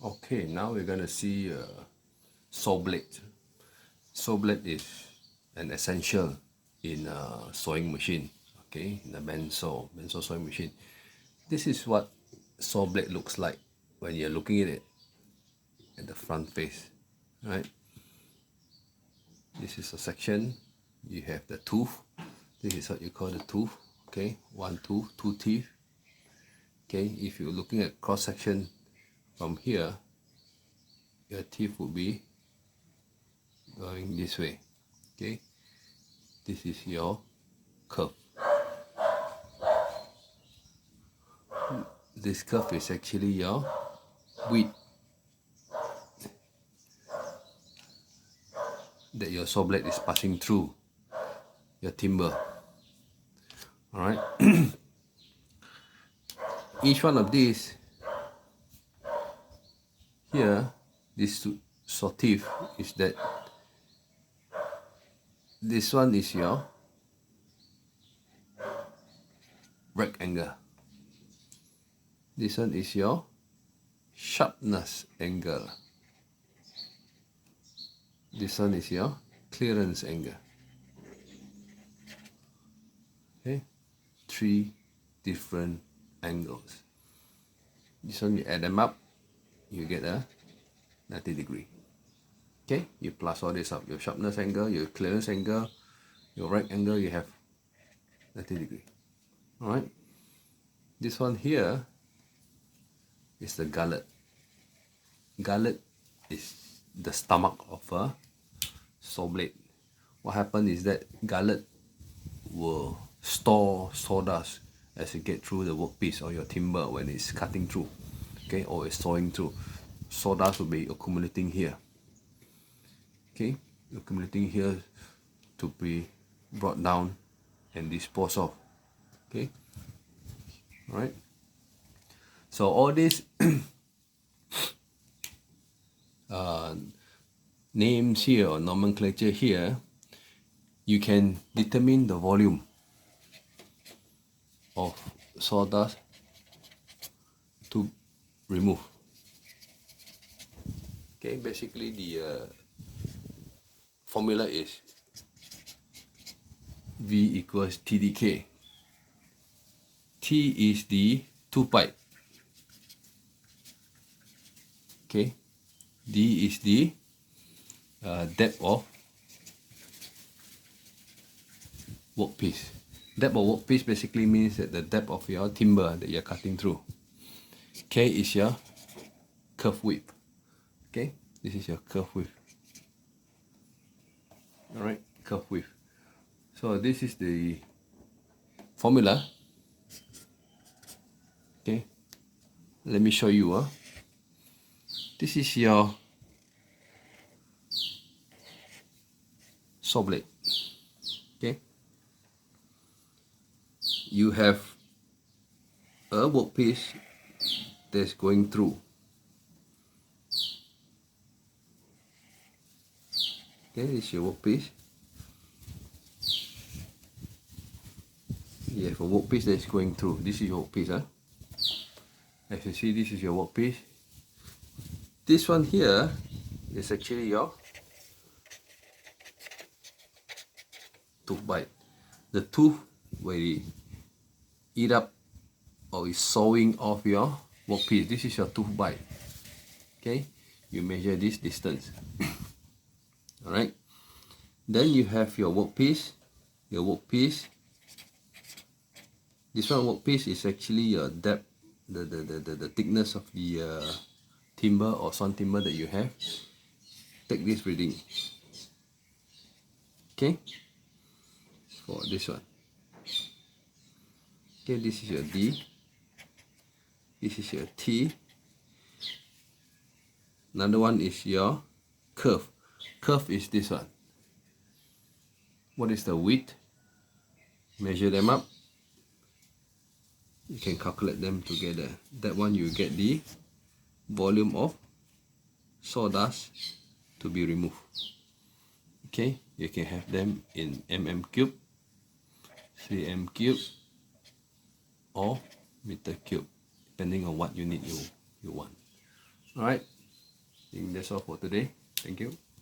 Okay, now we're gonna see saw blade. Saw blade is an essential in a sewing machine. Okay, in a bandsaw sewing machine. This is what saw blade looks like when you're looking at it at the front face, right? This is a section. You have the tooth. This is what you call the tooth. Okay, one tooth, two teeth. Okay, if you're looking at cross section from here, your teeth will be going this way. Okay, this is your curve. This curve is actually your width that your saw blade is passing through your timber. Alright. Each one of these here, this saw teeth, is that this one is your rack angle. This one is your sharpness angle. This one is your clearance angle. Okay, three different angles. This one you add them up, you get a 90 degree. Okay, you plus all this up, your sharpness angle, your clearance angle, your rack angle, you have 90 degree. Alright, this one here is the gullet. Gullet is the stomach of a saw blade. What happens is that gullet will store sawdust as you get through the workpiece or your timber when it's cutting through, okay, or it's sawing through. Sawdust will be accumulating here, okay, accumulating here to be brought down and disposed of. Okay, all right. So all these names here or nomenclature here, you can determine the volume of sawdust to remove. Okay, basically the formula is V equals TDK. T is the tooth pipe. Okay, D is the depth of workpiece. Depth of workpiece basically means that the depth of your timber that you're cutting through. K is your curve width. Okay, this is your curve width. Alright, curve width. So this is the formula. Okay, let me show you. This is your saw blade. Okay, you have a workpiece that's going through. Okay, this is your workpiece. You have a workpiece that's going through. This is your workpiece. As you see, this is your workpiece. This one here is actually your tooth bite. The tooth will eat up or is sawing off your workpiece. This is your tooth bite. Okay, you measure this distance. Alright, then you have your workpiece. Your workpiece, this one workpiece is actually your depth, the thickness of the timber or sawn timber that you have. Take this reading. Okay, for this one. Okay, this is your D. This is your T. Another one is your curve. Curve is this one. What is the width? Measure them up. You can calculate them together. That one you get the volume of sawdust to be removed. Okay, you can have them in mm cube, cm cube, or meter cube, depending on what unit you want. Alright, I think that's all for today. Thank you.